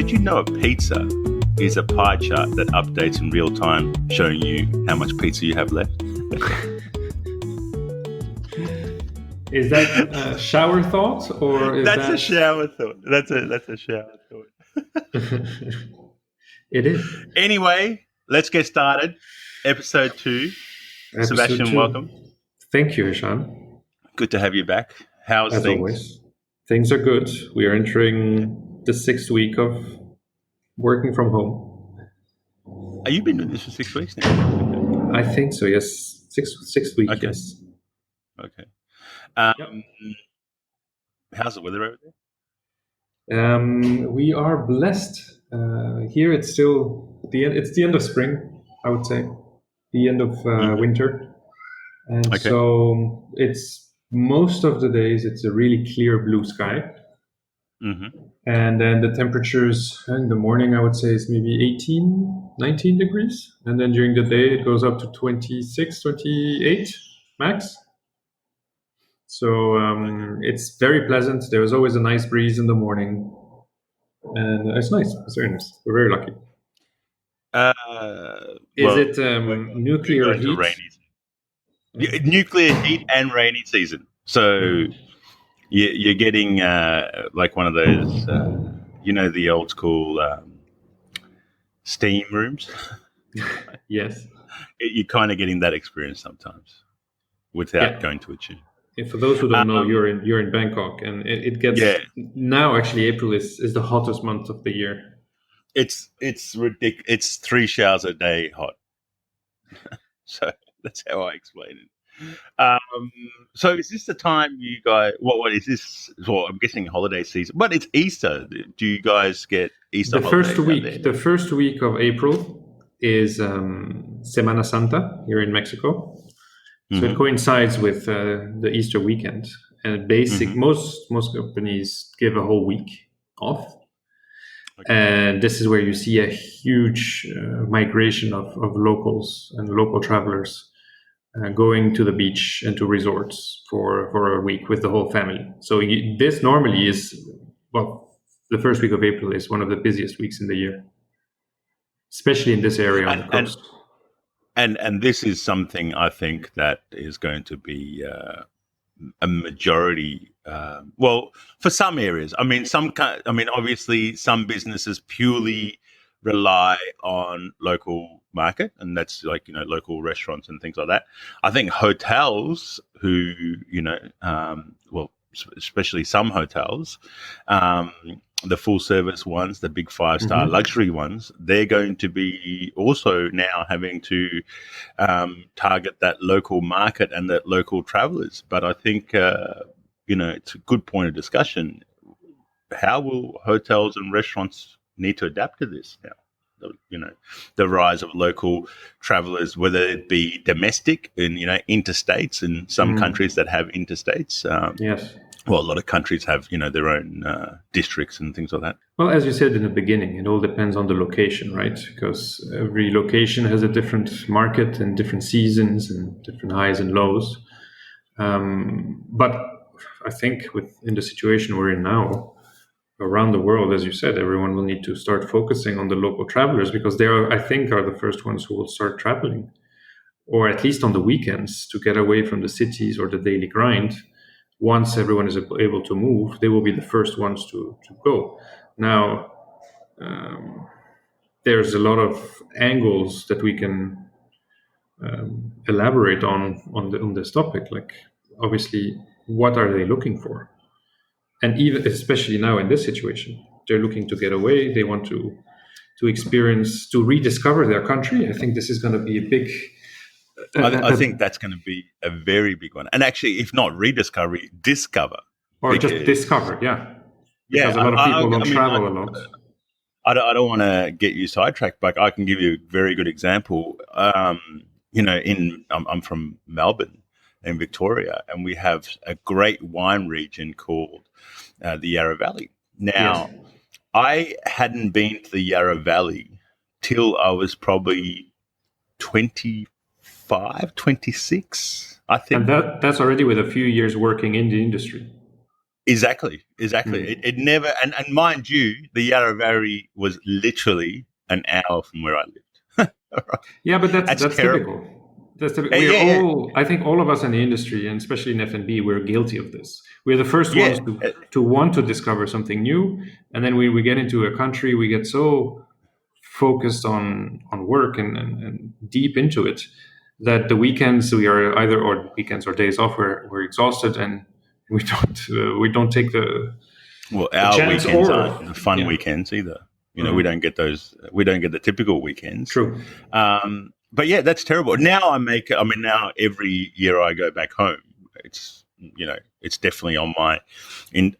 Did you know a pizza is a pie chart that updates in real time, showing you how much pizza you have left? Is that a shower thought, or is That's a shower thought. That's a shower thought. It is. Anyway, let's get started. Episode 2. Sebastian, 2. welcome. Thank you, Ishan. Good to have you back. How's As things? Always. Things are good. We are entering the 6th week of working from home. Have you been doing this for 6 weeks now? I think so, yes. Sixth week, Okay. yes. Okay. Yep. How's the weather over there? We are blessed. Here it's still it's the end of spring, I would say. The end of winter. And so it's most of the days it's a really clear blue sky. Mm-hmm. And then the temperatures in the morning, I would say, is maybe 18, 19 degrees. And then during the day, it goes up to 26, 28 max. So it's very pleasant. There's always a nice breeze in the morning. And it's nice. It's very nice. We're very lucky. Is it nuclear heat? Nuclear heat and rainy season. So you're getting like one of those, the old school steam rooms. Yes. You're kind of getting that experience sometimes without going to a tune. For those who don't know, you're in Bangkok, and it gets now. Actually, April is the hottest month of the year. It's ridiculous. It's 3 showers a day hot. So that's how I explain it. So is this the time you guys? What is this? Well, I'm guessing holiday season, but it's Easter. Do you guys get Easter? The first week of April is Semana Santa here in Mexico. So it coincides with the Easter weekend, and most companies give a whole week off, and this is where you see a huge migration of locals and local travelers going to the beach and to resorts for a week with the whole family. So this normally is the first week of April is one of the busiest weeks in the year, especially in this area on the coast. And this is something I think that is going to be a majority. For some areas, obviously, some businesses purely rely on local market, and that's like local restaurants and things like that. I think hotels, who especially some hotels, the full service ones, the big 5-star luxury ones, they're going to be also now having to target that local market and that local travelers. But I think, it's a good point of discussion. How will hotels and restaurants need to adapt to this now? The rise of local travelers, whether it be domestic and, interstates, in some countries that have interstates. Yes. Well, a lot of countries have, their own districts and things like that. Well, as you said in the beginning, it all depends on the location, right? Because every location has a different market and different seasons and different highs and lows. But I think in the situation we're in now, around the world, as you said, everyone will need to start focusing on the local travelers, because they are the first ones who will start traveling, or at least on the weekends, to get away from the cities or the daily grind. Once everyone is able to move, they will be the first ones to go. Now, there's a lot of angles that we can elaborate on this topic. Like, obviously, what are they looking for? And even especially now in this situation, they're looking to get away. They want to experience, to rediscover their country. I think this is going to be a big. I think that's going to be a very big one. And actually, if not rediscovery, discover. Or just discover, Because a lot of people don't travel a lot. I don't want to get you sidetracked, but I can give you a very good example. I'm from Melbourne in Victoria, and we have a great wine region called the Yarra Valley. Now, I hadn't been to the Yarra Valley till I was probably 25, 26, I think. And that's already with a few years working in the industry. Exactly. It never, and mind you, the Yarra Valley was literally an hour from where I lived. Yeah, but that's terrible. typical. That's typical. We're all, I think, all of us in the industry, and especially in F&B, we're guilty of this. We're the first ones to want to discover something new, and then we get into a country, we get so focused on work and deep into it that the weekends we are either, or weekends or days off, we're exhausted, and we don't take our chance weekends aren't the fun weekends either. We don't get those. We don't get the typical weekends. True. But yeah, that's terrible. Now now every year I go back home, it's definitely on my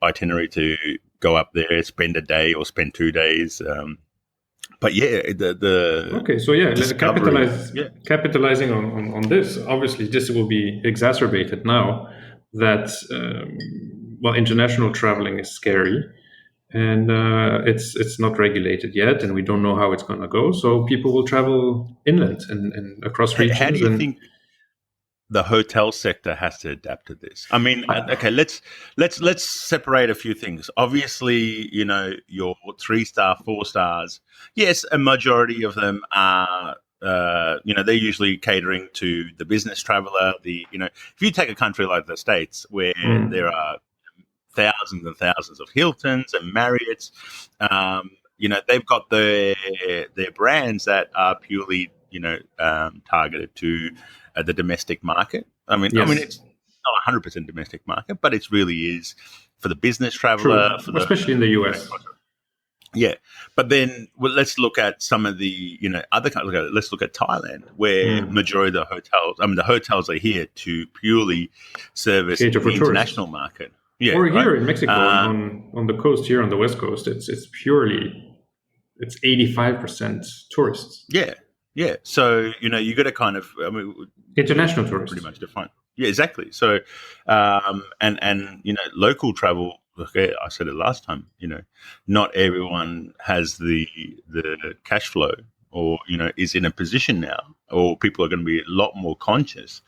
itinerary to go up there, spend a day or spend 2 days. But yeah, let's capitalizing on this. Obviously, this will be exacerbated now that international traveling is scary. And it's not regulated yet, and we don't know how it's going to go. So people will travel inland and across regions. How do you think the hotel sector has to adapt to this? I mean, okay, let's separate a few things. Obviously, your 3-star, 4 stars. Yes, a majority of them are. They're usually catering to the business traveler. If you take a country like the States, where there are thousands and thousands of Hiltons and Marriotts, they've got their brands that are purely, targeted to the domestic market. I mean, it's not 100% domestic market, but it really is for the business traveler, especially in the US. Yeah, but then let's look at some of the other countries. Let's look at Thailand, where majority of the hotels. The hotels are here to purely service the international market. Yeah, or here in Mexico, on the coast here on the West Coast, it's 85% tourists. Yeah. So you got to kind of international tourists pretty much define. Yeah, exactly. So and local travel. Okay, I said it last time. Not everyone has the cash flow, or is in a position now, or people are going to be a lot more conscious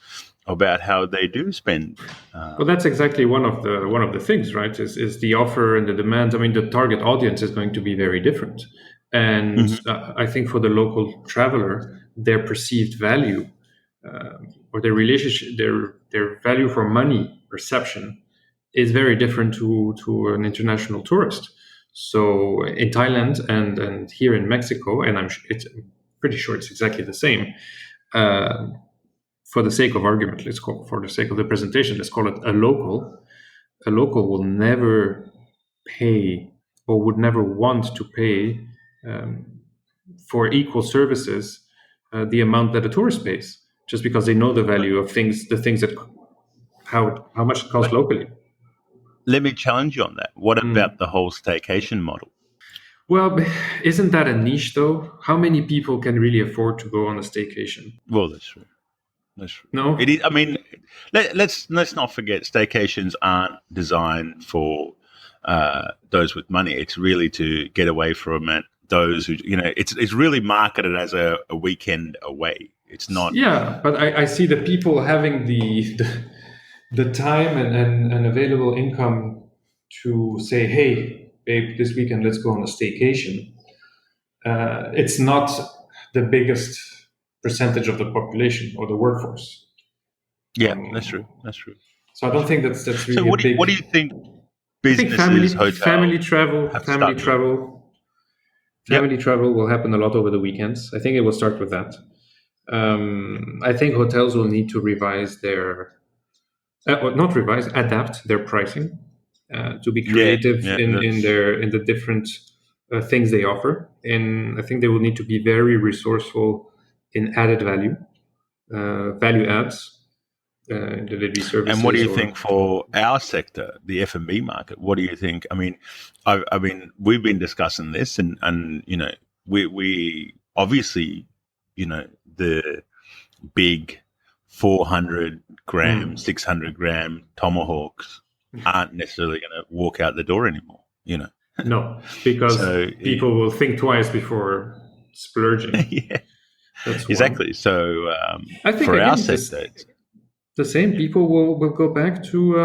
about how they do spend. Well, that's exactly one of the things, right? Is the offer and the demand. I mean, the target audience is going to be very different, and I think for the local traveler, their perceived value or their relationship, their value for money perception is very different to an international tourist. So in Thailand and here in Mexico, and I'm pretty sure it's exactly the same. For the sake of argument, for the sake of the presentation, let's call it a local. A local will never pay or would never want to pay for equal services the amount that a tourist pays, just because they know the value of things, how much it costs locally. Let me challenge you on that. What about the whole staycation model? Well, isn't that a niche though? How many people can really afford to go on a staycation? Well, that's true. No, it is. I mean, let's not forget, staycations aren't designed for those with money. It's really to get away from it. Those who it's really marketed as a weekend away. It's not. Yeah, but I see the people having the time and available income to say, hey, babe, this weekend let's go on a staycation. It's not the biggest percentage of the population or the workforce. Yeah, that's true. So I don't think that's really. So what do you think? Businesses, hotels, family travel will happen a lot over the weekends. I think it will start with that. I think hotels will need to adapt their pricing to be creative in the different things they offer. And I think they will need to be very resourceful in added value adds, delivery services. And what do you think for our sector, the F&B market? What do you think? I mean, we've been discussing this, and we obviously, the big 400 gram, 600 gram tomahawks aren't necessarily going to walk out the door anymore. No, because people will think twice before splurging. Yeah. That's exactly. One. So I think for our sector, the same people will go back to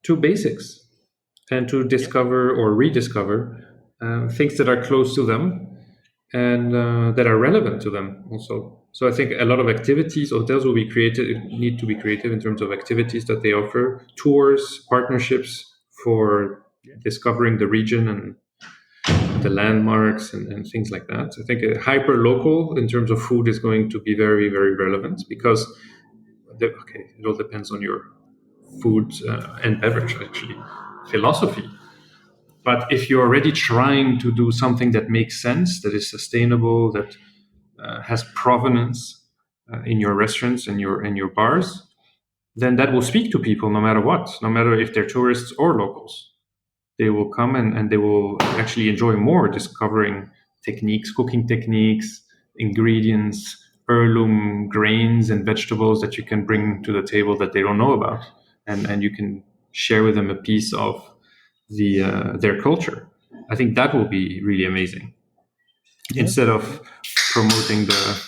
to basics and to discover or rediscover things that are close to them and that are relevant to them also. So I think a lot of activities, hotels will be created, need to be creative in terms of activities that they offer, tours, partnerships for discovering the region and the landmarks and things like that. I think a hyper local in terms of food is going to be very, very relevant because it all depends on your food and beverage actually philosophy. But if you're already trying to do something that makes sense, that is sustainable, that has provenance in your restaurants and your bars, then that will speak to people no matter what, no matter if they're tourists or locals. They will come and they will actually enjoy more discovering techniques, cooking techniques, ingredients, heirloom grains and vegetables that you can bring to the table that they don't know about. And you can share with them a piece of their culture. I think that will be really amazing. Yeah. Instead of promoting the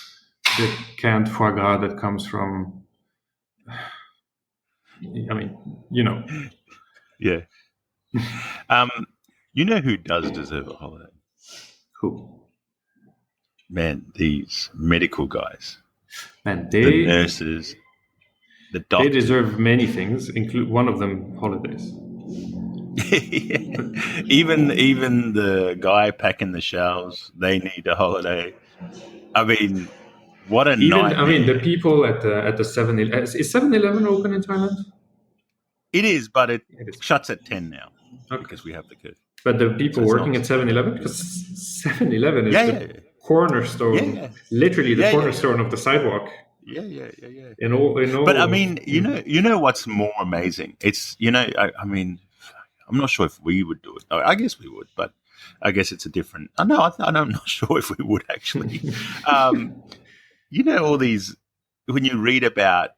canned foie gras that comes from, Yeah. You know who does deserve a holiday? Who? Man, these medical guys. Man, the nurses, the doctors. They deserve many things, include one of them holidays. Even the guy packing the shelves, they need a holiday. I mean, what a nightmare. I mean, the people at the 7-Eleven. Is 7-Eleven open in Thailand? It is, but it shuts at 10 now because we have the curfew. But the people working at 7-Eleven, because 7-Eleven is the cornerstone, literally the cornerstone of the sidewalk. Yeah. In all, but I mean, you know what's more amazing? It's I mean, I'm not sure if we would do it. I guess we would, but I guess it's a different. I'm not sure if we would actually. All these when you read about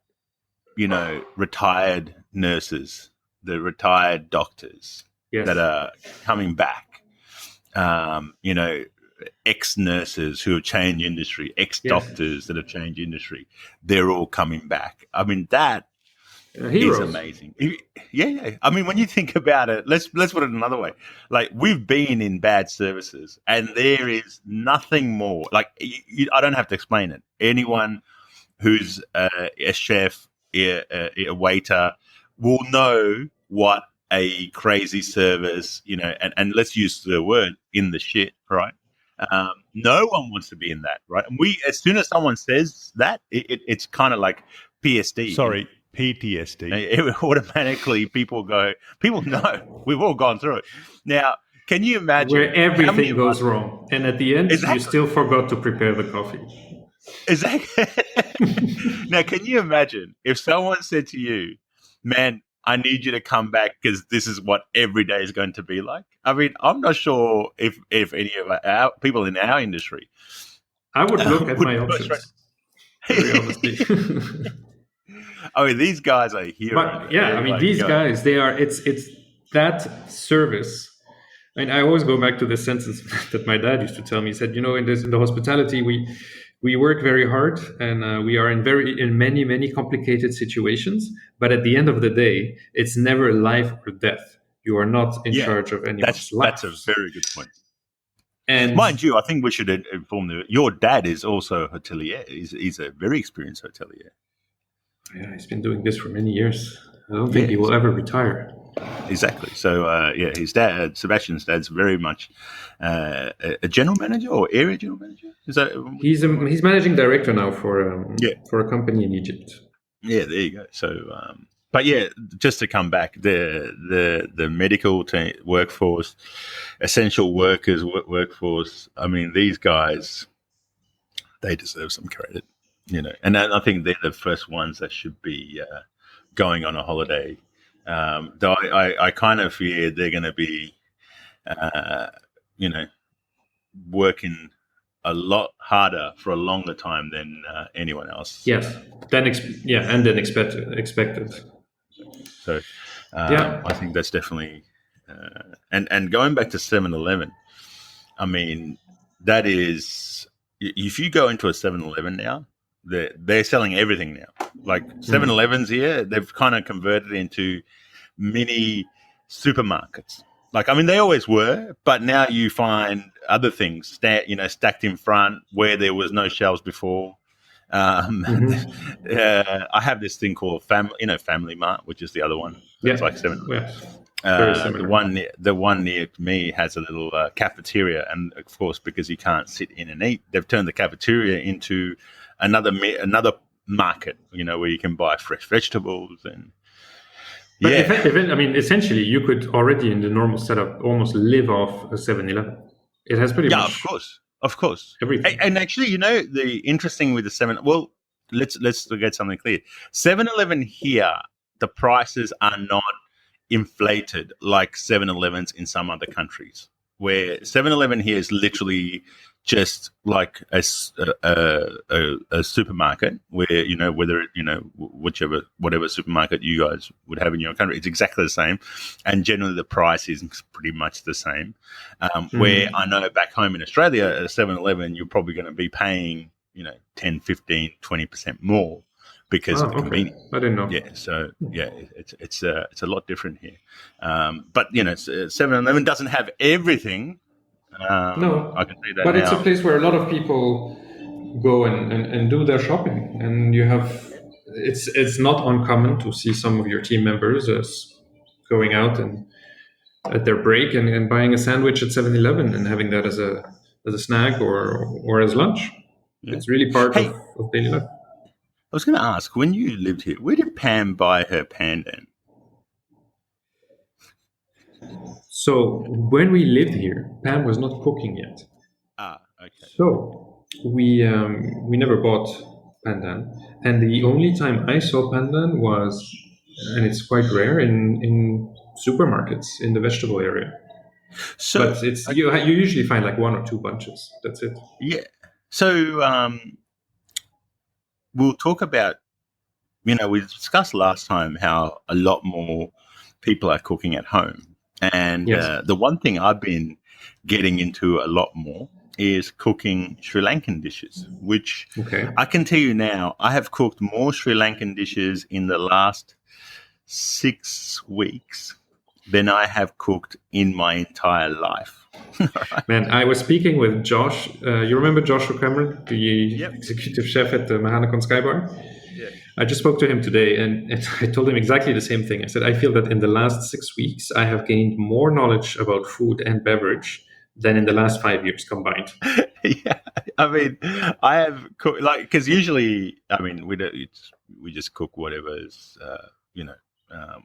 retired nurses, the retired doctors that are coming back. Ex-nurses who have changed industry, ex-doctors that have changed industry, they're all coming back. I mean, that is amazing. Yeah. I mean, when you think about it, let's put it another way. Like, we've been in bad services, and there is nothing more. Like, I don't have to explain it. Anyone who's a chef, a waiter, will know what a crazy service, and let's use the word in the shit, right? No one wants to be in that, right? And as soon as someone says that, it's kind of like PSD. Sorry, PTSD. It automatically people know. We've all gone through it. Now, can you imagine where everything goes wrong, and at the end you still forgot to prepare the coffee? Exactly. Now, can you imagine if someone said to you, "Man, I need you to come back because this is what every day is going to be like"? I mean, I'm not sure if any of our people in our industry. I would look at my options. Very honestly. I mean, these guys are heroes. But these guys, they are. It's that service. And I always go back to the sentence that my dad used to tell me. He said, in the hospitality, we work very hard, and we are in many complicated situations. But at the end of the day, it's never life or death. You are not in charge of anyone's life. That's a very good point. And mind you, I think we should inform your dad is also a hotelier. He's a very experienced hotelier. Yeah, he's been doing this for many years. I don't think he will ever retire. Exactly. So, his dad, Sebastian's dad's very much a general manager or area general manager. Is that? He's managing director now for a company in Egypt. Yeah, there you go. So, but just to come back, the medical workforce, essential workers workforce. I mean, these guys, they deserve some credit, And I think they're the first ones that should be going on a holiday. Though I kind of fear they're going to be, working a lot harder for a longer time than anyone else. Yes, then expected. So, I think that's definitely, and going back to 7-Eleven, I mean, that is, if you go into a 7-Eleven now, they're selling everything now. Like 7-Elevens here, they've kind of converted into mini supermarkets. Like, I mean, they always were, but now you find other things, stacked in front where there was no shelves before. I have this thing called Family Mart, which is the other one. It's like 7. Yes. Very similar. The one near me has a little cafeteria, and of course, because you can't sit in and eat, they've turned the cafeteria into another market. Where you can buy fresh vegetables and. But essentially, you could already in the normal setup almost live off a 7-Eleven. It has pretty much. Of course. Everything. And actually, the interesting with the 7. Well, let's get something clear. 7-Eleven here, the prices are not inflated like 7-Elevens in some other countries, where 7-Eleven here is literally just like a supermarket where whatever supermarket you guys would have in your country, it's exactly the same, and generally the price is pretty much the same. Where I know back home in Australia at a 7-Eleven, you're probably going to be paying 10, 15, 20% more because of the convenience. I didn't know. Yeah, so it's a lot different here. But 7-Eleven doesn't have everything. No, I can see that. But now. It's a place where a lot of people go and do their shopping, and you have. It's not uncommon to see some of your team members going out and at their break and buying a sandwich at 7-Eleven and having that as a snack or as lunch. Yeah. It's really part of daily life. I was going to ask, when you lived here, where did Pam buy her pandan? So when we lived here, Pam was not cooking yet. Okay. So we never bought pandan, and the only time I saw pandan was, and it's quite rare, in supermarkets in the vegetable area. So, but it's you usually find like 1 or 2 bunches. That's it. Yeah. So we'll talk about, we discussed last time how a lot more people are cooking at home. And the one thing I've been getting into a lot more is cooking Sri Lankan dishes, which I can tell you now, I have cooked more Sri Lankan dishes in the last 6 weeks than I have cooked in my entire life. Right. Man, I was speaking with Josh. You remember Joshua Cameron, the executive chef at the Mahanakon Sky Bar? Yeah. I just spoke to him today, and I told him exactly the same thing. I said, I feel that in the last 6 weeks, I have gained more knowledge about food and beverage than in the last 5 years combined. Yeah, I mean, I have cooked, because usually, I mean, we just cook whatever is,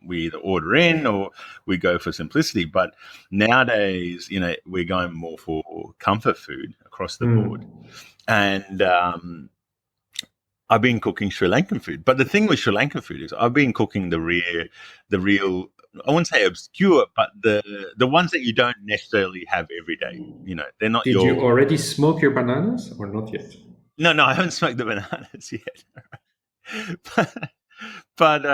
we either order in or we go for simplicity. But nowadays, we're going more for comfort food across the board. And I've been cooking Sri Lankan food. But the thing with Sri Lankan food is I've been cooking the real, I wouldn't say obscure, but the ones that you don't necessarily have every day. They're not. Did you already smoke your bananas or not yet? No, I haven't smoked the bananas yet. But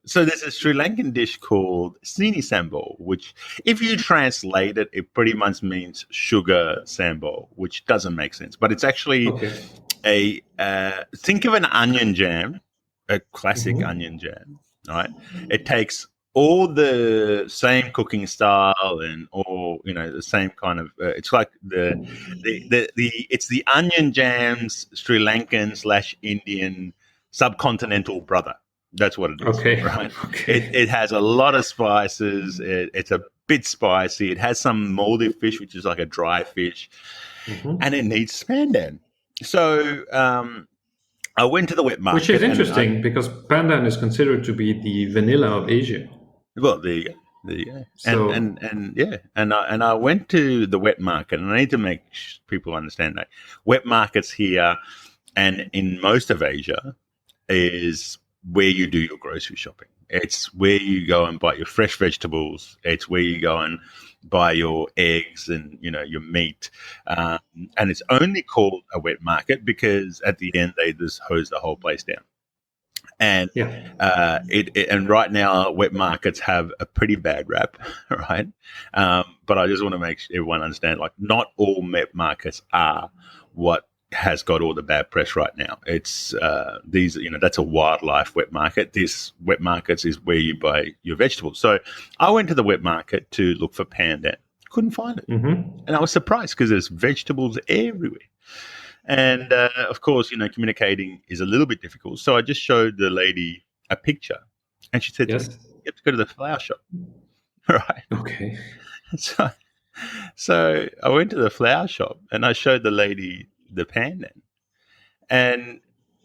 so there's a Sri Lankan dish called Sini Sambal, which if you translate it, it pretty much means sugar sambal, which doesn't make sense. But it's actually think of an onion jam, a classic onion jam, right? It takes all the same cooking style and all, the same kind of, it's like it's the onion jam's Sri Lankan / Indian subcontinental brother. That's what it is, right? Okay. It has a lot of spices. It's a bit spicy. It has some moldy fish, which is like a dry fish, and it needs pandan. So I went to the wet market. Which is interesting because pandan is considered to be the vanilla of Asia. Well, there you go. So, and I went to the wet market, and I need to make people understand that wet markets here and in most of Asia is where you do your grocery shopping. It's where you go and buy your fresh vegetables. It's where you go and buy your eggs and your meat. And it's only called a wet market because at the end they just hose the whole place down. And and right now wet markets have a pretty bad rap, right? But I just want to make everyone understand, not all wet markets are what has got all the bad press right now. It's that's a wildlife wet market. This wet markets is where you buy your vegetables. So I went to the wet market to look for pandan. Couldn't find it. And I was surprised because there's vegetables everywhere. And of course, communicating is a little bit difficult. So I just showed the lady a picture and she said, Yes. you have to go to the flower shop. Right. Okay. So I went to the flower shop and I showed the lady the pandan. And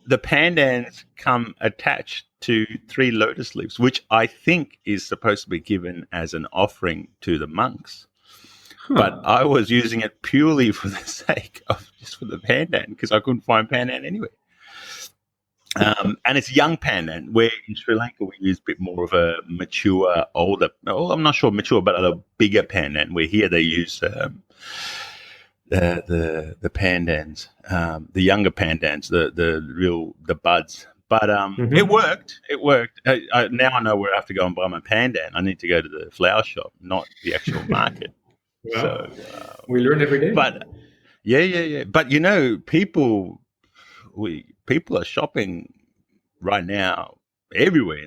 the pandans come attached to 3 lotus leaves, which I think is supposed to be given as an offering to the monks. But I was using it purely for the sake of just for the pandan because I couldn't find pandan anywhere. And it's young pandan, where in Sri Lanka we use a bit more of a mature, older, I'm not sure mature, but a bigger pandan, where here they use the pandans, the younger pandans, the buds. But it worked. It worked. Now I know where I have to go and buy my pandan. I need to go to the flower shop, not the actual market. Well, we learn every day. But yeah. But people are shopping right now everywhere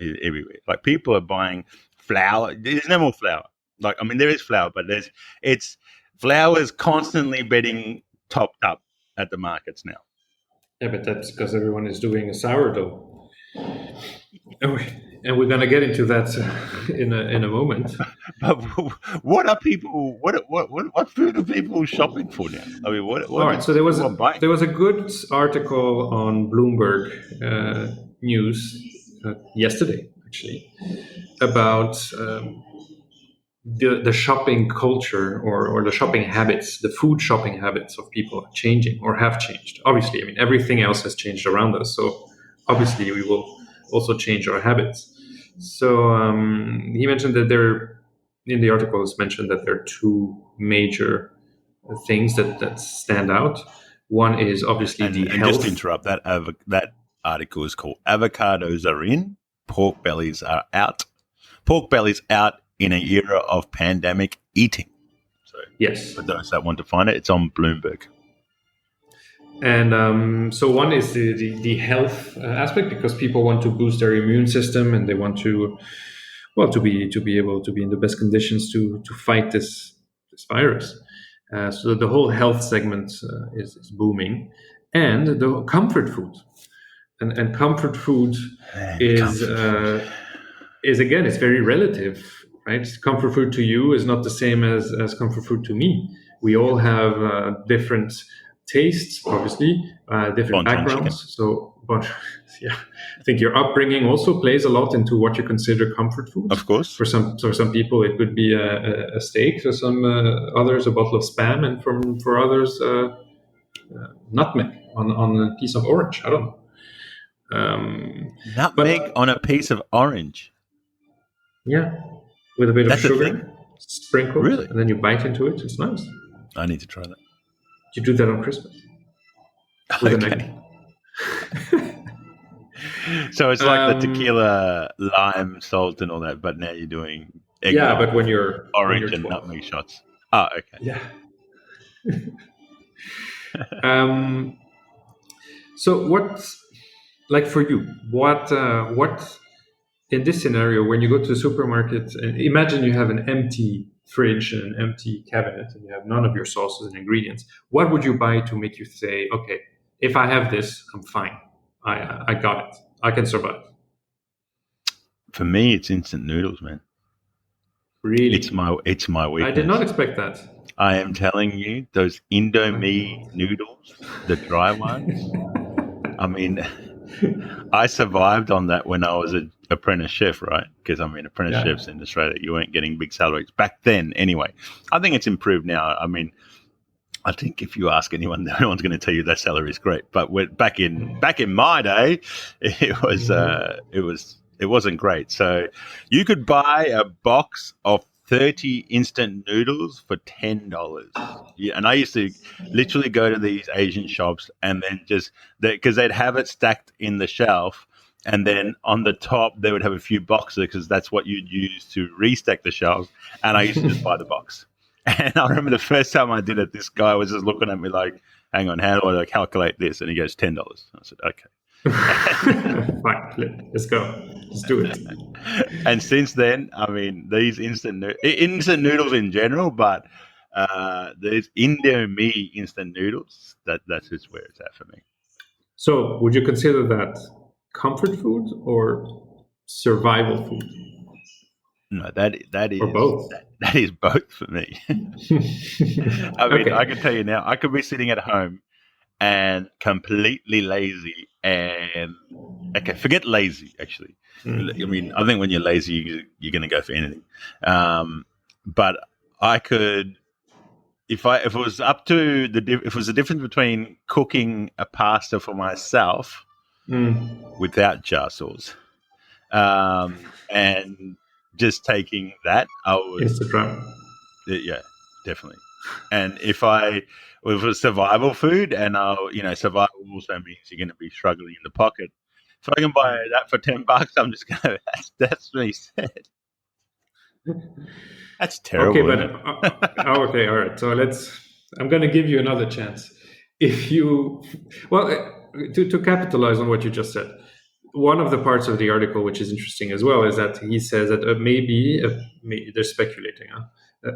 everywhere. Like people are buying flour. There's no more flour. Like there is flour, but it's flour's constantly getting topped up at the markets now. Yeah, but that's because everyone is doing a sourdough. And we're going to get into that in a moment. But what are people? What food are people shopping for now? What? All right. So there was a good article on Bloomberg News yesterday, actually, about the shopping culture or the shopping habits, the food shopping habits of people are changing or have changed. Obviously, everything else has changed around us, so obviously we will also change our habits. So he mentioned that in the article it's mentioned that there are 2 major things that stand out. One is obviously the health. Just to interrupt, that article is called "Avocados Are In, Pork Bellies Are Out." Pork bellies out in an era of pandemic eating. So yes, for those that want to find it, it's on Bloomberg. And so one is the health aspect, because people want to boost their immune system and they want to be able to be in the best conditions to fight this virus. So the whole health segment is booming, and the comfort food, and comfort food is again, it's very relative, right? Comfort food to you is not the same as comfort food to me. We all have different tastes, obviously, different backgrounds. So, but yeah, I think your upbringing also plays a lot into what you consider comfort food. Of course, for some people it could be a steak. For some others, a bottle of Spam, and for others, nutmeg on a piece of orange. I don't know. Nutmeg on a piece of orange. Yeah, with a bit of sugar sprinkled, really, and then you bite into it. It's nice. I need to try that. You do that on Christmas. With an egg. So it's like the tequila, lime, salt, and all that, but now you're doing egg. Yeah, but when you're orange when you're and 12. nutmeg shots. Oh, okay. Yeah. So what's like for you? What in this scenario, when you go to the supermarket, and imagine you have an empty fridge and an empty cabinet and you have none of your sauces and ingredients, what would you buy to make you say, okay, if I have this, I'm fine. I got it. I can survive. For me, it's instant noodles, man. Really? It's my weakness. I did not expect that. I am telling you, those Indomie noodles, the dry ones. I survived on that when I was an apprentice chef, right? Because apprentice chefs in Australia, you weren't getting big salaries back then. Anyway, I think it's improved now. I think if you ask anyone, no one's going to tell you that salary is great. But back in my day, it wasn't great. So you could buy a box of 30 instant noodles for $10. Yeah, and I used to literally go to these Asian shops and then because they'd have it stacked in the shelf, and then on the top they would have a few boxes because that's what you'd use to restack the shelves. And I used to just buy the box. And I remember the first time I did it, this guy was just looking at me like, hang on, how do I calculate this? And he goes, $10. I said, okay. Fine, let's go. Let's do it. And since then, I mean, these instant noodles in general, but there's Indomie instant noodles. That's just where it's at for me. So, would you consider that comfort food or survival food? No, that is or both. That is both for me. I mean, okay. I can tell you now, I could be sitting at home and completely lazy, and okay, forget lazy. Actually, I mean, I think when you're lazy, you're going to go for anything. But I could, if it was up to if it was the difference between cooking a pasta for myself without jar sauce, and just taking that, I would Instagram. Yeah, definitely. And if it was survival food, and survival also means you're going to be struggling in the pocket. If I can buy that for $10, I'm just going to. That's me said. That's terrible. Okay, but okay, all right. So I'm going to give you another chance. If you, to capitalize on what you just said, one of the parts of the article which is interesting as well is that he says that maybe they're speculating.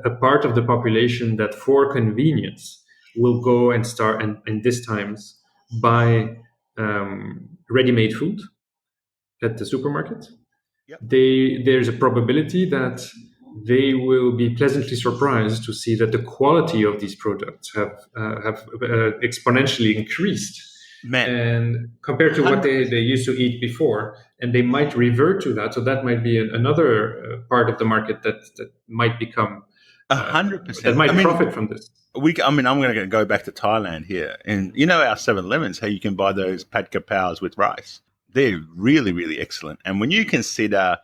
A part of the population that for convenience will go and start and this times buy ready-made food at the supermarket. Yep. There's a probability that they will be pleasantly surprised to see that the quality of these products have exponentially increased. Man. And compared to what they used to eat before, and they might revert to that. So that might be another part of the market that might become 100%. That might profit from this. I'm going to go back to Thailand here, and our 7-Elevens, how you can buy those pad kapows with rice. They're really, really excellent. And when you consider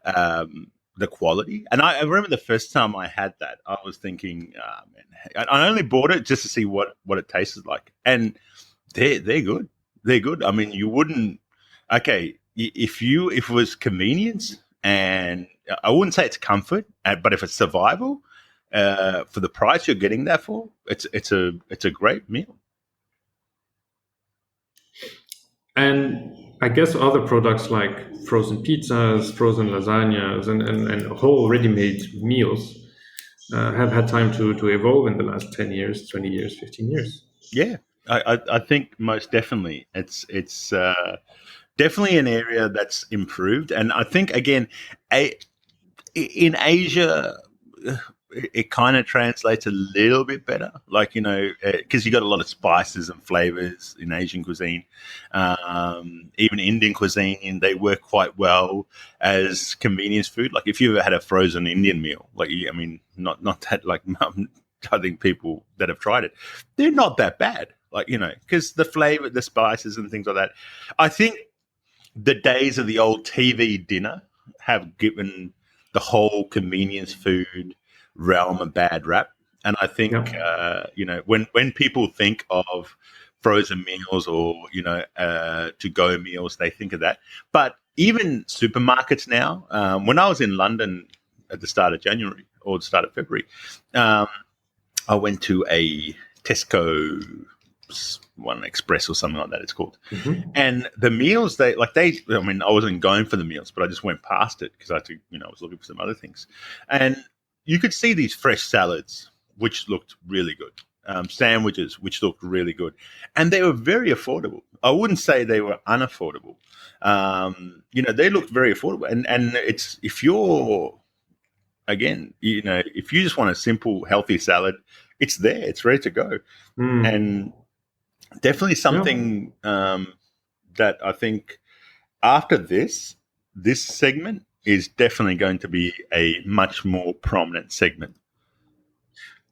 the quality, and I remember the first time I had that, I was thinking, man, I only bought it just to see what it tasted like, and they're good. They're good. I mean, you wouldn't. Okay, if it was convenience, and I wouldn't say it's comfort, but if it's survival, for the price you're getting that for, it's a great meal. And I guess other products like frozen pizzas, frozen lasagnas, and whole ready-made meals have had time to evolve in the last 10 years, 20 years, 15 years. Yeah. I think most definitely it's definitely an area that's improved, and I think again, in Asia, it kind of translates a little bit better, like because you got a lot of spices and flavors in Asian cuisine, even Indian cuisine, they work quite well as convenience food. Like if you ever had a frozen Indian meal, not that like I think people that have tried it, they're not that bad. Like, because the flavor, the spices and things like that. I think the days of the old TV dinner have given the whole convenience food realm a bad rap. And I think, when people think of frozen meals or, to-go meals, they think of that. But even supermarkets now, when I was in London at the start of January or the start of February, I went to a Tesco One Express or something like that it's called. Mm-hmm. And the meals I wasn't going for the meals, but I just went past it because I was looking for some other things. And you could see these fresh salads, which looked really good. Sandwiches, which looked really good. And they were very affordable. I wouldn't say they were unaffordable. They looked very affordable. And it's, if you're, again, if you just want a simple, healthy salad, it's there. It's ready to go. And definitely something that I think after this segment is definitely going to be a much more prominent segment.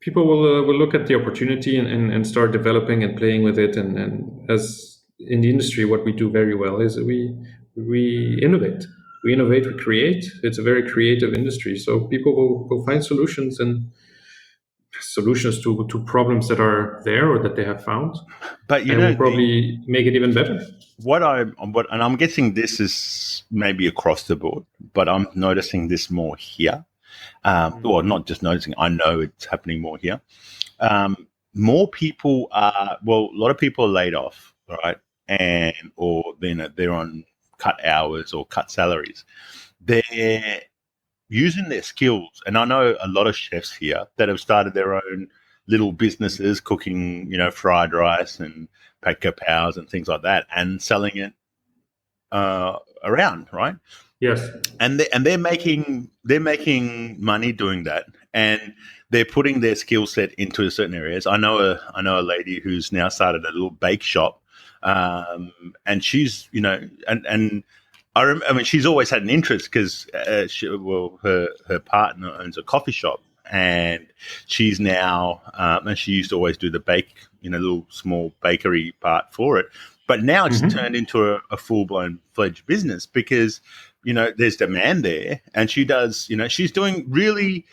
People will look at the opportunity and start developing and playing with it. And as in the industry, what we do very well is we innovate. We innovate, we create. It's a very creative industry. So people will find solutions to problems that are there or that they have found, but we'll probably make it even better. And I'm guessing this is maybe across the board, but I'm noticing this more here. Not just noticing, I know it's happening more here. more people are, well, a lot of people are laid off, right? And, or then they're on cut hours or cut salaries. They're using their skills. And I know a lot of chefs here that have started their own little businesses cooking, fried rice and pad kapows and things like that and selling it around, right? Yes. And they're making money doing that, and they're putting their skill set into certain areas. I know a lady who's now started a little bake shop, and she's and I mean she's always had an interest because her partner owns a coffee shop, and she's now and she used to always do the bake, little small bakery part for it. But now it's turned into a full-blown fledged business because, there's demand there, and she does, she's doing really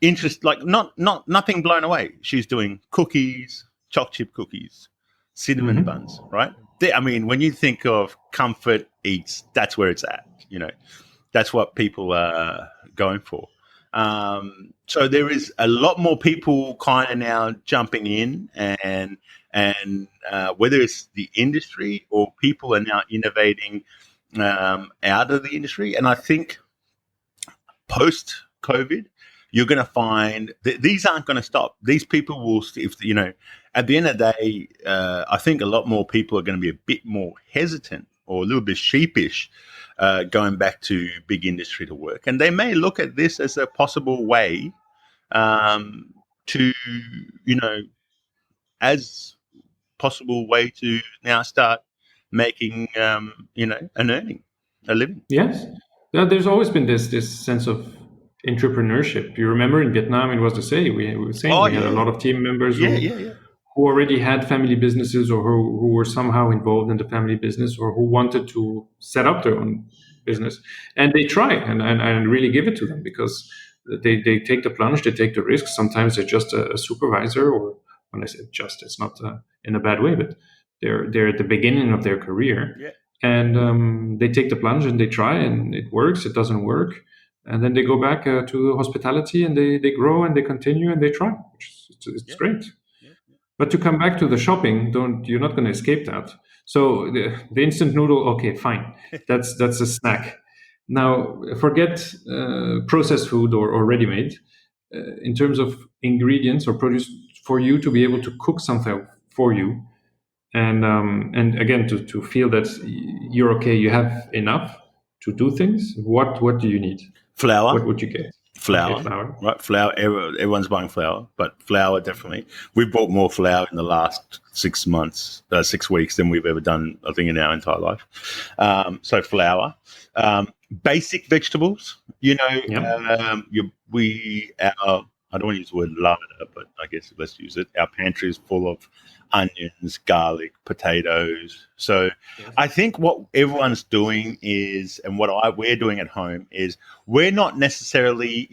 nothing blown away. She's doing cookies, chocolate chip cookies, cinnamon buns, right? I mean, when you think of comfort eats, that's where it's at. That's what people are going for. So there is a lot more people kind of now jumping in, and whether it's the industry or people are now innovating out of the industry. And I think post-COVID, you're going to find that these aren't going to stop. These people will, at the end of the day, I think a lot more people are going to be a bit more hesitant or a little bit sheepish going back to big industry to work. And they may look at this as a possible way to, as possible way to now start making, an earning, a living. Yes. Now, there's always been this sense of entrepreneurship. You remember in Vietnam, it was the same. We were saying we had a lot of team members who already had family businesses or who were somehow involved in the family business or who wanted to set up their own business. And they try and really give it to them because they take the plunge, they take the risk. Sometimes they're just a supervisor, or when I say just, it's not in a bad way, but they're at the beginning of their career. Yeah. And they take the plunge and they try, and it works, it doesn't work. And then they go back to hospitality and they grow and they continue and they try. It's great. Yeah. But to come back to the shopping, you're not going to escape that. So the instant noodle, okay, fine. That's a snack. Now, forget processed food or ready-made. In terms of ingredients or produce, for you to be able to cook something for you, and again to feel that you're okay, you have enough to do things. What do you need? Flour. What would you get? Flour, okay, flour. Right? Flour. Everyone's buying flour, but flour definitely. We've bought more flour in the last 6 months, 6 weeks than we've ever done, I think, in our entire life. So flour, basic vegetables. I don't want to use the word larder, but I guess let's use it. Our pantry is full of onions, garlic, potatoes. So I think what everyone's doing is, and what we're doing at home is, we're not necessarily,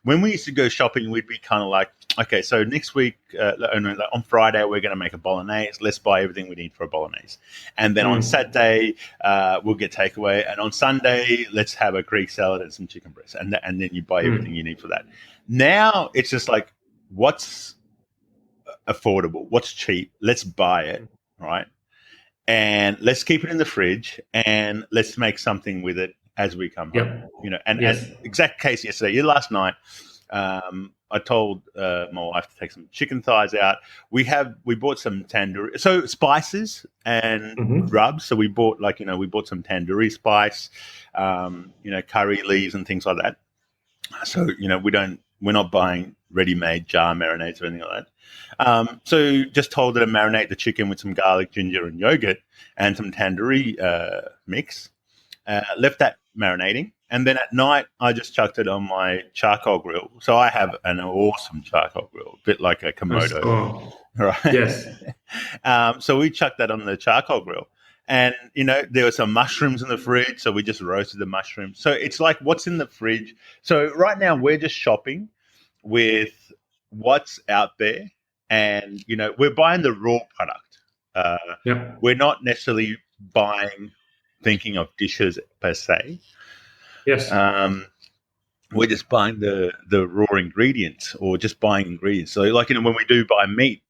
when we used to go shopping, we'd be kind of like, okay, so next week, on Friday, we're going to make a bolognese. Let's buy everything we need for a bolognese. And then on Saturday, we'll get takeaway. And on Sunday, let's have a Greek salad and some chicken breast. And then you buy everything you need for that. Now it's just like, what's affordable, what's cheap, let's buy it, right? And let's keep it in the fridge and let's make something with it as we come home. As exact case yesterday, last night, I told my wife to take some chicken thighs out. We bought some tandoori, so spices and rubs. So we bought some tandoori spice, curry leaves and things like that. So we're not buying ready-made jar marinades or anything like that. So just told her to marinate the chicken with some garlic, ginger, and yogurt and some tandoori mix. Left that marinating. And then at night, I just chucked it on my charcoal grill. So I have an awesome charcoal grill, a bit like a Komodo. Right? Yes. So we chucked that on the charcoal grill. And, there were some mushrooms in the fridge, so we just roasted the mushrooms. So it's like, what's in the fridge? So right now we're just shopping with what's out there, and, we're buying the raw product. We're not necessarily thinking of dishes per se. Yes. we're just buying the raw ingredients or just buying ingredients. So like, when we do buy meat,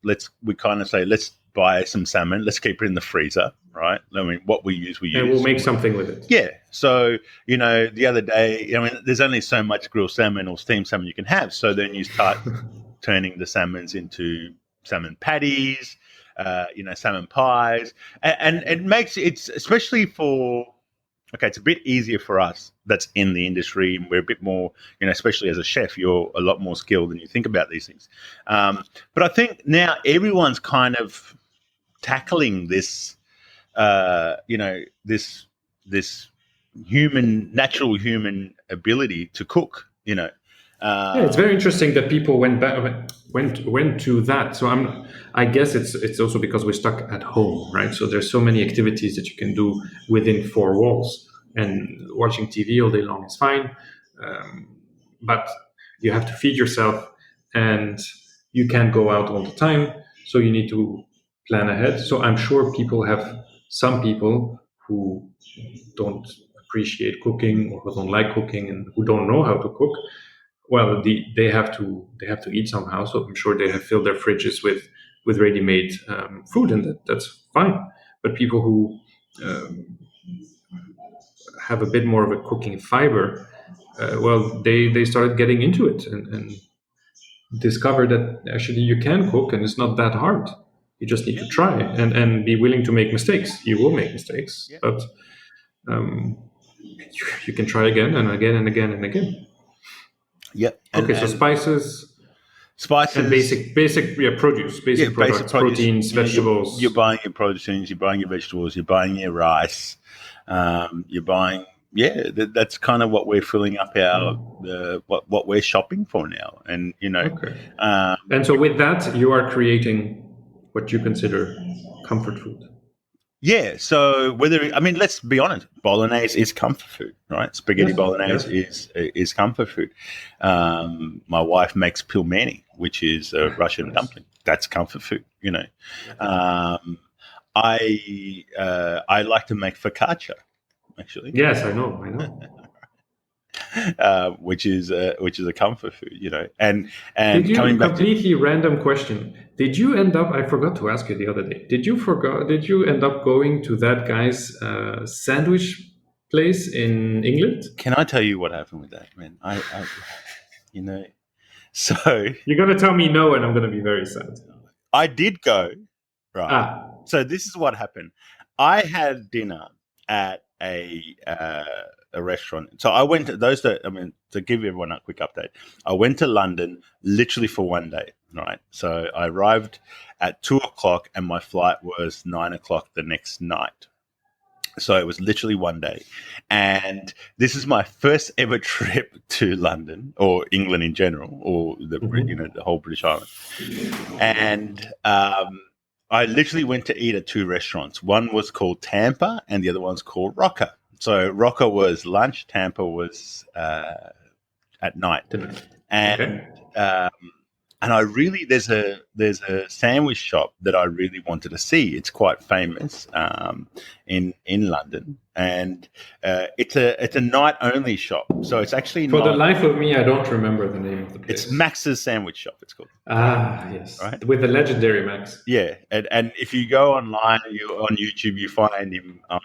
we kind of say, let's buy some salmon, let's keep it in the freezer, right? I mean, what we use. And we'll make something with it. Yeah. So, the other day, there's only so much grilled salmon or steamed salmon you can have. So then you start turning the salmons into salmon patties, salmon pies. And it makes it's especially for, okay, it's a bit easier for us that's in the industry. We're a bit more, especially as a chef, you're a lot more skilled than you think about these things. But I think now everyone's kind of tackling this, this natural human ability to cook. It's very interesting that people went to that. So I guess it's also because we're stuck at home, right? So there's so many activities that you can do within four walls, and watching TV all day long is fine, but you have to feed yourself, and you can't go out all the time. So you need to plan ahead. So I'm sure some people who don't appreciate cooking or who don't like cooking and who don't know how to cook. Well, they have to eat somehow. So I'm sure they have filled their fridges with ready-made food, and that's fine. But people who have a bit more of a cooking fiber, they started getting into it and discovered that actually you can cook and it's not that hard. You just need to try and be willing to make mistakes. You will make mistakes, but you can try again and again and again and again. Yep. So spices, and basic produce, basic products, proteins, vegetables. You're buying your proteins, you're buying your vegetables, you're buying your rice, you're buying. Yeah, that's kind of what we're filling up what we're shopping for now, and Okay. And so with that, you are creating what you consider comfort food. Yeah, so let's be honest, bolognese is comfort food, right? Spaghetti bolognese is comfort food. My wife makes pilmeni, which is a Russian dumpling. That's comfort food, I like to make focaccia, actually. Yes, I know. Which is a comfort food, and coming back completely random question. Did you end up? I forgot to ask you the other day. Did you end up going to that guy's sandwich place in England? Can I tell you what happened with that, man? So you're gonna tell me no, and I'm gonna be very sad. I did go, right? So this is what happened. I had dinner at a restaurant. So I went to to give everyone a quick update. I went to London literally for one day, right? So I arrived at 2:00 and my flight was 9:00 the next night. So it was literally one day. And this is my first ever trip to London or England in general, or the whole British Island. And I literally went to eat at two restaurants. One was called Tampa and the other one's called Rocker. So Rocker was lunch, Tampa was at night, and I really there's a sandwich shop that I really wanted to see. It's quite famous in London, and it's a night only shop. So it's actually for the life of me, I don't remember the name of the place. It's Max's Sandwich Shop. It's called. Yes, right? With the legendary Max. Yeah, and if you go online, on YouTube, you find him on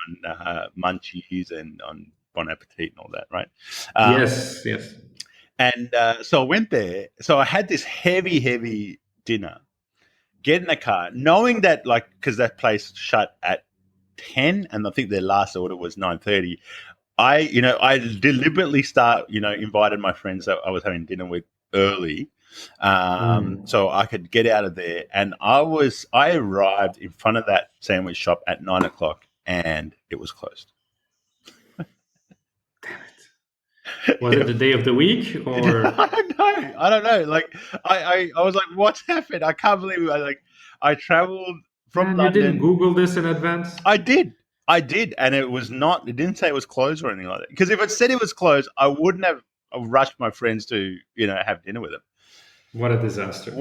Munchies and on Bon Appetit and all that, right? Yes. And so I went there. So I had this heavy dinner. Get in the car, knowing that because that place shut at 10, and I think their last order was 9:30. I deliberately invited my friends that I was having dinner with early, so I could get out of there. And I arrived in front of that sandwich shop at 9:00, and it was closed. Was it the day of the week, or I don't know. I was like, what's happened? I can't believe it. I traveled from London. You didn't Google this in advance? I did, and it was not. It didn't say it was closed or anything like that. Because if it said it was closed, I wouldn't have rushed my friends to have dinner with them. What a disaster!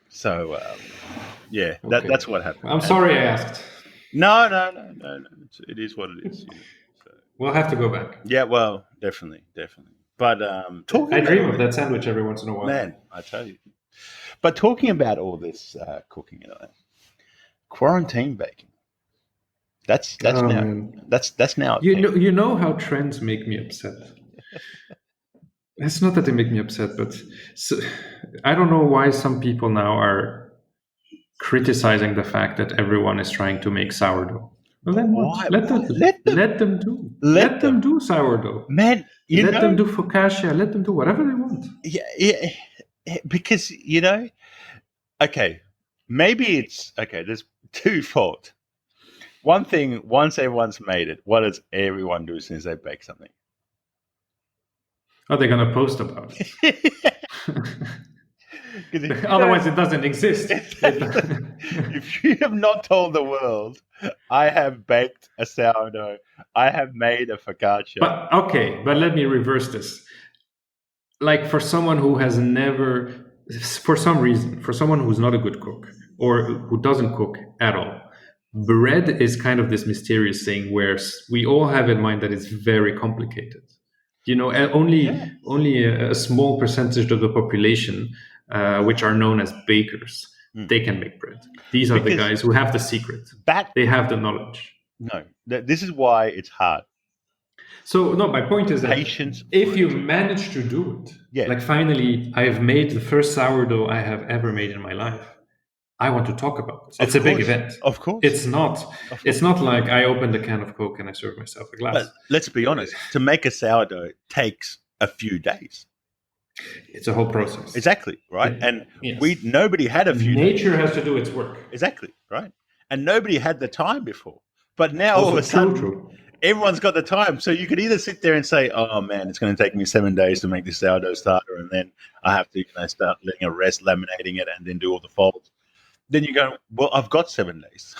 So that's what happened. I'm sorry I asked. No. It is what it is. We'll have to go back. Yeah, well, definitely. But talking I dream about of that sandwich every once in a while. man, I tell you. But talking about all this cooking, quarantine baking. That's Oh, now man. that's now a You thing. know, you know how trends make me upset. It's not that they make me upset, but I don't know why some people now are criticizing the fact that everyone is trying to make sourdough. Well, then what? Why? Let them. Let them. Let them do. Let Let them them. do sourdough. Man, Let them do focaccia. Let them do whatever they want. yeah, because okay, maybe it's okay. There's twofold. One thing, once everyone's made it, what does everyone do as soon as they bake something? Are they gonna post about it? Otherwise, it doesn't exist. If you have not told the world, I have baked a sourdough, I have made a focaccia. But let me reverse this. Like for someone who has never, for some reason, for someone who's not a good cook or who doesn't cook at all, bread is kind of this mysterious thing where we all have in mind that it's very complicated. You know, only a small percentage of the population, which are known as bakers, they can make bread. These are the guys who have the secret. They have the knowledge. No, this is why it's hard. So no, my point is that patience. If you manage to do it, like finally, I have made the first sourdough I have ever made in my life. I want to talk about this. It's a big event. Of course, it's not. It's not like I opened a can of Coke and I serve myself a glass. But let's be honest. To make a sourdough takes a few days. It's a whole process. Exactly, right? And nobody had a few days. Nature has to do its work. Exactly, right? And nobody had the time before. But now all of a sudden, everyone's got the time. So you could either sit there and say, oh, man, it's going to take me 7 days to make this sourdough starter. And then I have to start letting it rest, laminating it, and then do all the folds. Then you go, well, I've got 7 days.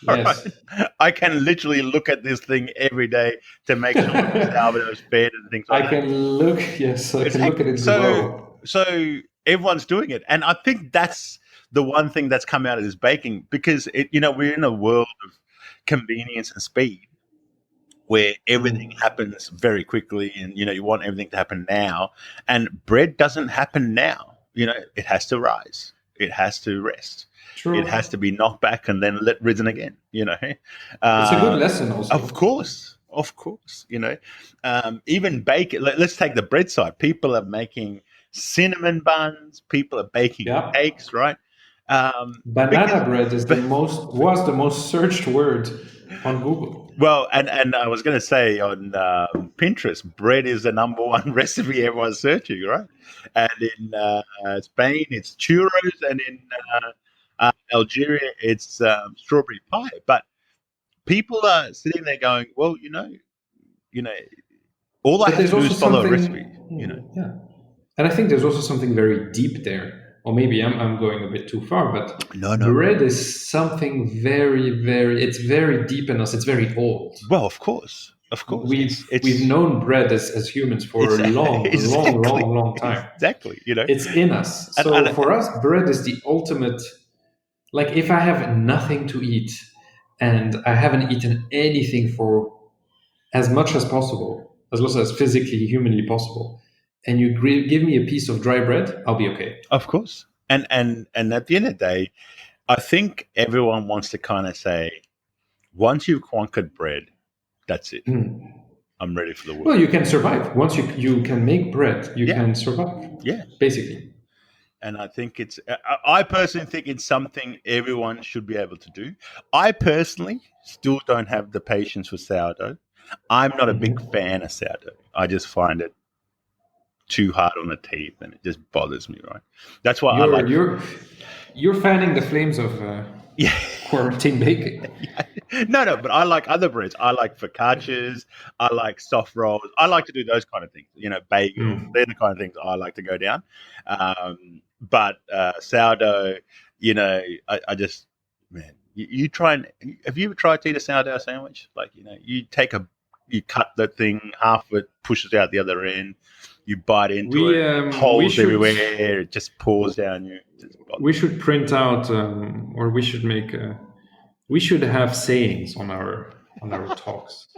Yes. Right? I can literally look at this thing every day to make sure the sourdough's fed and things like that. I can look at it grow. So everyone's doing it. And I think that's the one thing that's come out of this baking, because we're in a world of convenience and speed where everything happens very quickly, and you want everything to happen now. And bread doesn't happen now. It has to rise. It has to rest. True. It has to be knocked back and then risen again. It's a good lesson also. Of course. Even bake. Let's take the bread side. People are making cinnamon buns. People are baking cakes, right? Banana bread was the most searched word on Google. Well, and I was going to say on Pinterest, bread is the number one recipe everyone's searching, right? And in Spain, it's churros, and in Algeria, it's strawberry pie. But people are sitting there going, well, all I have to do is follow a recipe. Yeah, and I think there's also something very deep there. Or maybe I'm going a bit too far, but no. Bread is something very, very. It's very deep in us. It's very old. Well, of course. We've known bread as humans for a long time. Exactly. It's in us. So for us, bread is the ultimate. Like if I have nothing to eat and I haven't eaten anything for as much as possible, as much as physically, humanly possible, and you give me a piece of dry bread, I'll be okay. Of course. And at the end of the day, I think everyone wants to kind of say, once you've conquered bread, that's it. I'm ready for the world. Well, you can survive. Once you can make bread, you can survive. Yeah. Basically. And I think I personally think it's something everyone should be able to do. I personally still don't have the patience for sourdough. I'm not a big fan of sourdough. I just find it too hard on the teeth, and it just bothers me, right? That's why you're fanning the flames of quarantine baking. No, but I like other breads. I like focaccias. I like soft rolls. I like to do those kind of things. Bagels. They're the kind of things I like to go down. But sourdough, I just, man, you try and have you ever tried to eat a sourdough sandwich? Like, you cut the thing, half of it pushes out the other end. You bite into it, holes everywhere. It just pours down you. We should print out, or we should make. We should have sayings on our talks.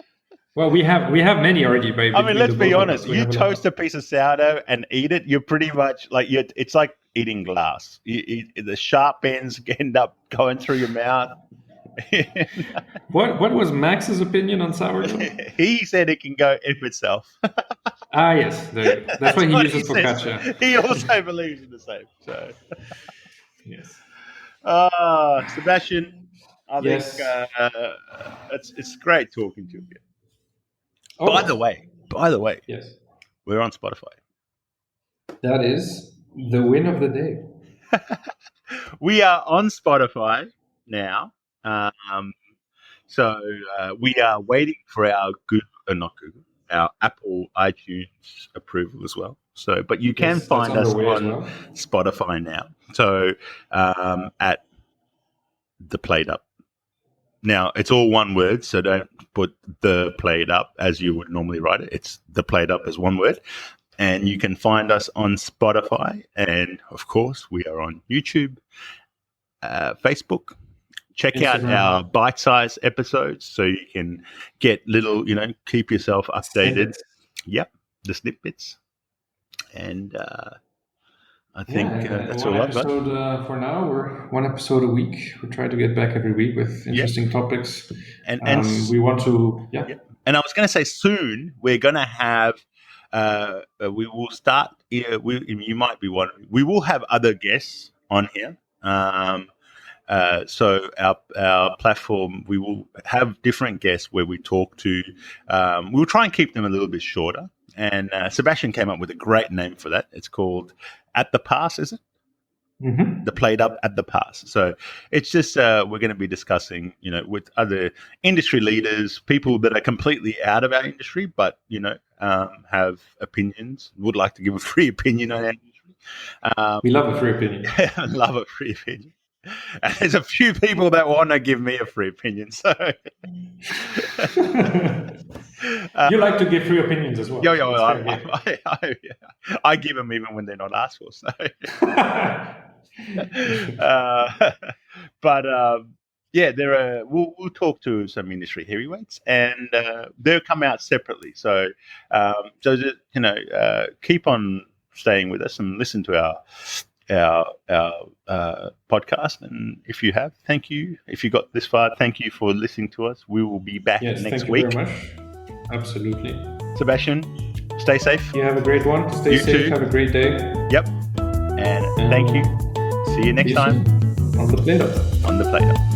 Well, we have many already. I mean, let's be honest. You toast a piece of sourdough and eat it. You're pretty much like it's like eating glass. The sharp ends end up going through your mouth. What was Max's opinion on sourdough? He said it can go F itself. Yes, that's why he uses focaccia. He also believes in the same. So, yes. Sebastian, I think it's great talking to you. Oh. By the way, yes, we're on Spotify. That is the win of the day. We are on Spotify now. So we are waiting for our our Apple iTunes approval as well. So, but you can find us on Spotify now. So at The Played Up. Now, it's all one word, so don't put The Played Up as you would normally write it. It's The Played Up as one word. And you can find us on Spotify. And, of course, we are on YouTube, Facebook. Check out our bite-sized episodes so you can get little, keep yourself updated. Snippets. Yep, the snippets. And I think that's all I've got. For now, we're one episode a week. We try to get back every week with interesting topics. And we want to, And I was going to say soon we're going to have, we will start, you might be wondering, we will have other guests on here. So our platform, we will have different guests where we talk to, we'll try and keep them a little bit shorter. And Sebastian came up with a great name for that. It's called At the Pass, is it? Mm-hmm. The Played Up at the Pass. So it's just we're going to be discussing, with other industry leaders, people that are completely out of our industry, but have opinions. Would like to give a free opinion on our industry. We love a free opinion. I love a free opinion. And there's a few people that want to give me a free opinion. So you like to give free opinions as well. I give them even when they're not asked for. So. We'll talk to some industry heavyweights, and they'll come out separately. So keep on staying with us and listen to our podcast. And if you have, thank you. If you got this far, thank you for listening to us. We will be back next week. Thank you very much. Absolutely. Sebastian, stay safe. You have a great one. Stay safe. Too. Have a great day. Yep. And thank you. See you next time. On the Plate Up. On the Plate Up.